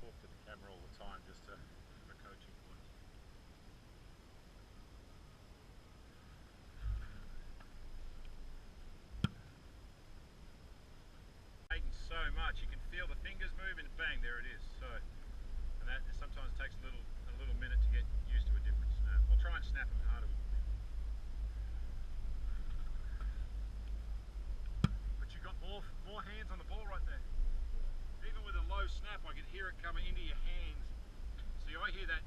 talk to the camera all the time just for coaching points. So much, you can feel the fingers move and bang, there it is. So, and that sometimes takes a little minute to get used to a different snap. I'll try and snap them harder with me. But you've got more hands on the ball right there. Even with a low snap, I can hear it coming into your hands. See, I hear that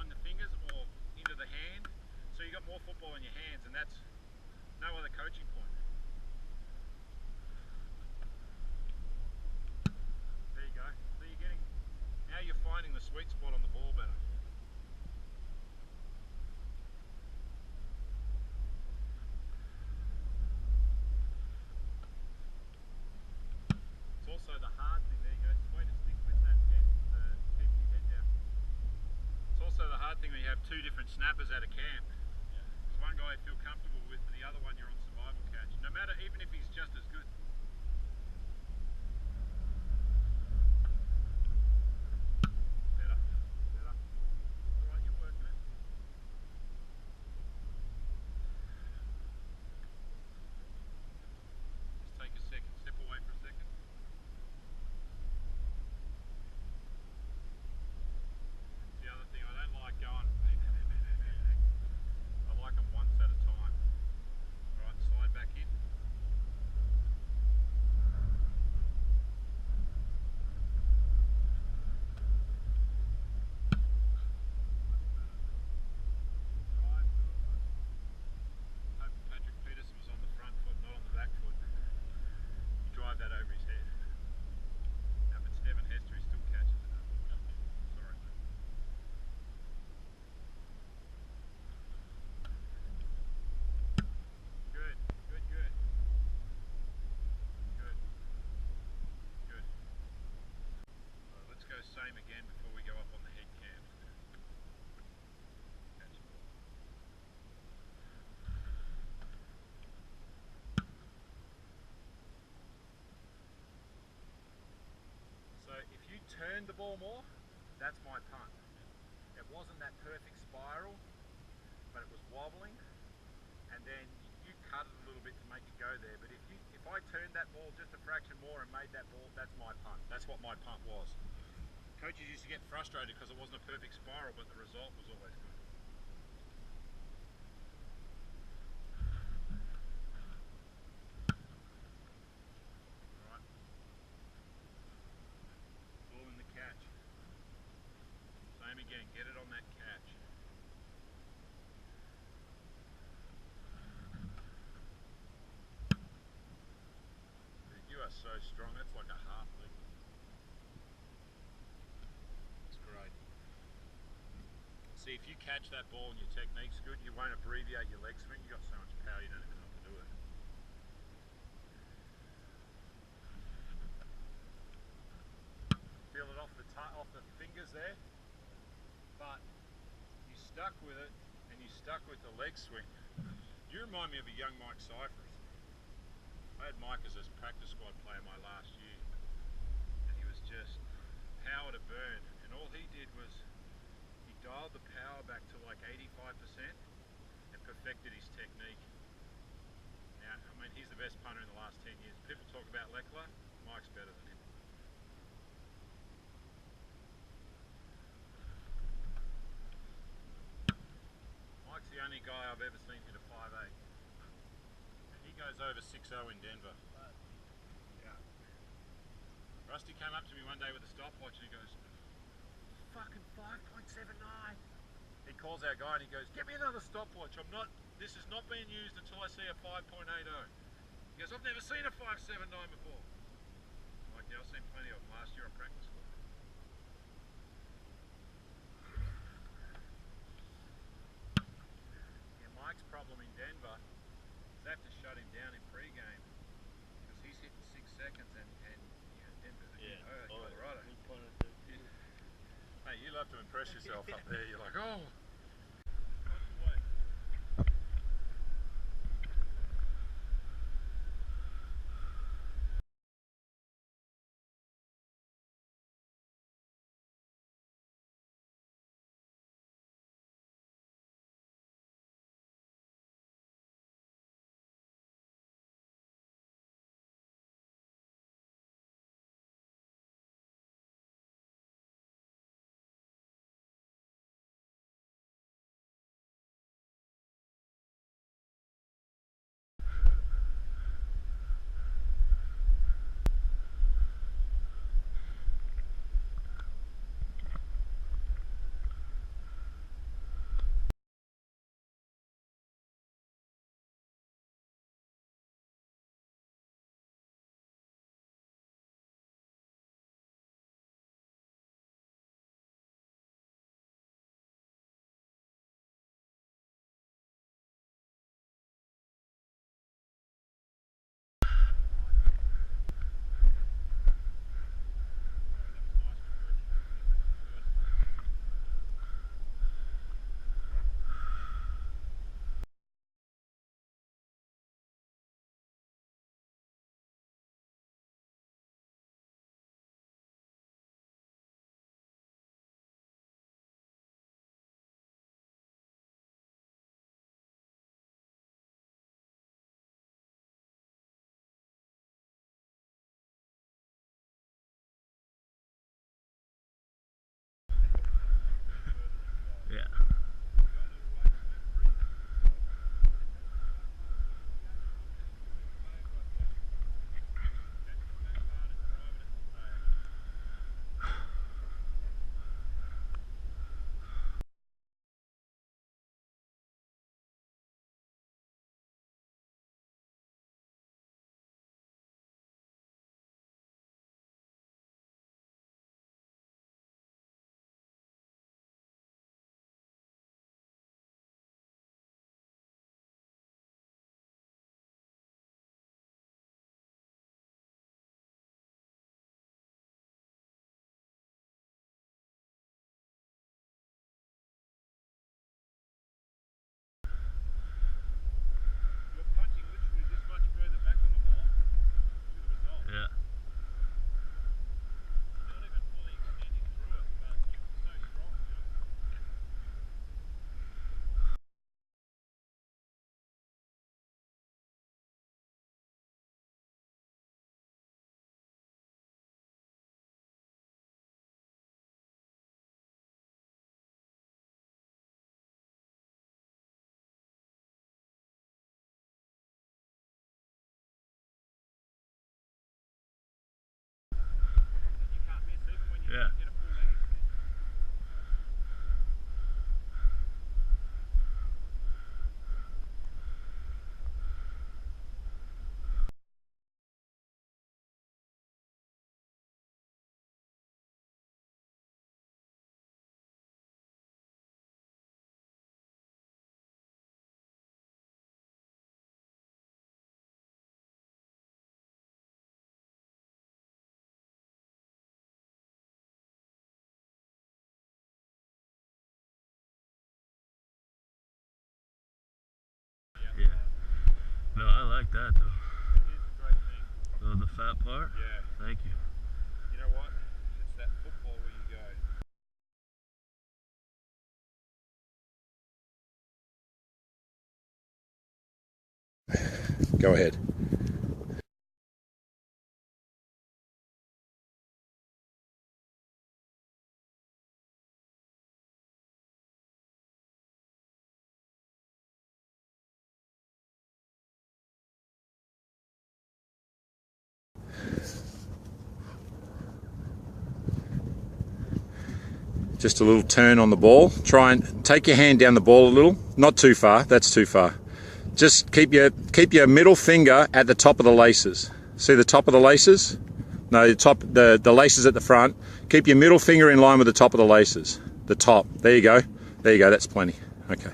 on the fingers or into the hand. So you got more football in your hands, and that's no other coaching point. There you go. So now you're finding the sweet spot on the ball better. It's also the hard thing, there you go, it's way to stick with that head, keeping your head down. It's also the hard thing when you have two different snappers at a camp. Because one guy you feel comfortable with and the other one you're on survival catch. No matter, even if he's just as good. Same again before we go up on the head cam. Catch the ball. So if you turn the ball more, that's my punt. It wasn't that perfect spiral, but it was wobbling, and then you cut it a little bit to make it go there. But if I turned that ball just a fraction more and made that ball, that's my punt. That's what my punt was. Coaches used to get frustrated because it wasn't a perfect spiral, but the result was always good. Alright. Ball in the catch. Same again, get it on that catch. You are so strong, that's like a half leg. See, if you catch that ball and your technique's good, you won't abbreviate your leg swing. You've got so much power, you don't even know what to do with it. Feel it off the fingers there, but you stuck with it, and you stuck with the leg swing. You remind me of a young Mike Cyphers. I had Mike as a practice squad player my last year, and he was just power to burn, and all he did was dialed the power back to like 85% and perfected his technique. Now, I mean, he's the best punter in the last 10 years. People talk about Leckler, Mike's better than him. Mike's the only guy I've ever seen hit a 5'8". And he goes over 6'0 in Denver. Yeah. Rusty came up to me one day with a stopwatch and he goes, fucking 5.79. He calls our guy and he goes, get me another stopwatch. This is not being used until I see a 5.80. He goes, I've never seen a 5.79 before. I'm like, yeah, I've seen plenty of them last year on practice squad. Yeah, Mike's problem in Denver is they have to shut him down in pre-game because he's hitting 6 seconds and Denver's Colorado. Hey, you love to impress yourself up there. You're like, oh. I like that though. Here's the great thing. Oh, the fat part? Yeah. Thank you. You know what? It's that football where you go. Go ahead. Just a little turn on the ball. Try and take your hand down the ball a little. Not too far, that's too far. Just keep your middle finger at the top of the laces. See the top of the laces? No, the laces at the front. Keep your middle finger in line with the top of the laces. The top. There you go. There you go, that's plenty. Okay.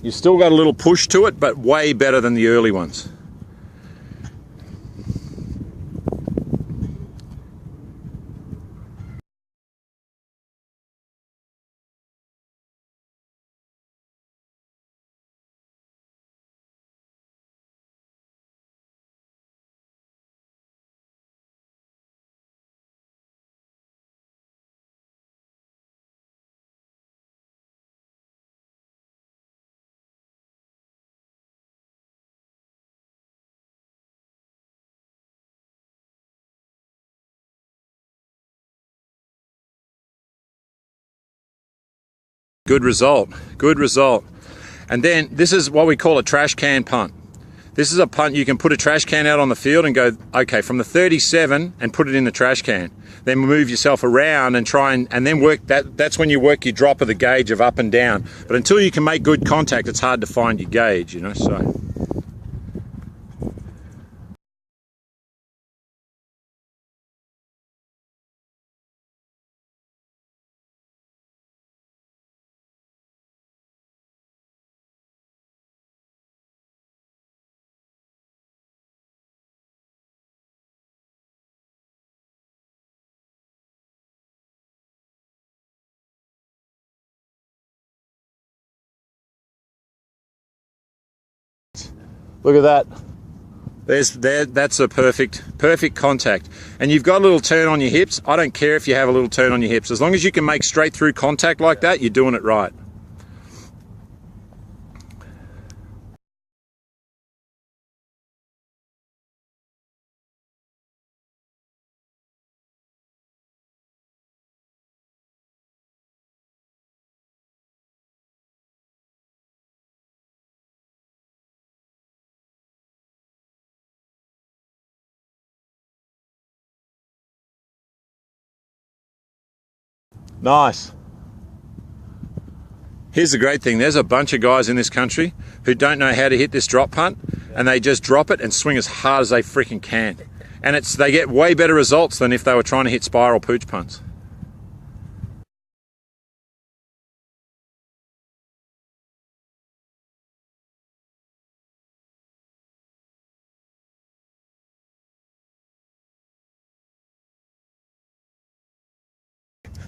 You've still got a little push to it, but way better than the early ones. Good result, good result. And then this is what we call a trash can punt. This is a punt you can put a trash can out on the field and go, okay, from the 37 and put it in the trash can. Then move yourself around and try and then work that's when you work your drop of the gauge of up and down. But until you can make good contact, it's hard to find your gauge, you know, so. Look at that. That's a perfect contact. And you've got a little turn on your hips. I don't care if you have a little turn on your hips. As long as you can make straight through contact like that, you're doing it right. Nice. Here's the great thing. There's a bunch of guys in this country who don't know how to hit this drop punt, and they just drop it and swing as hard as they freaking can. And they get way better results than if they were trying to hit spiral pooch punts.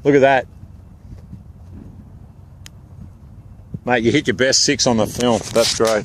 Look at that. Mate, you hit your best 6 on the film. That's great.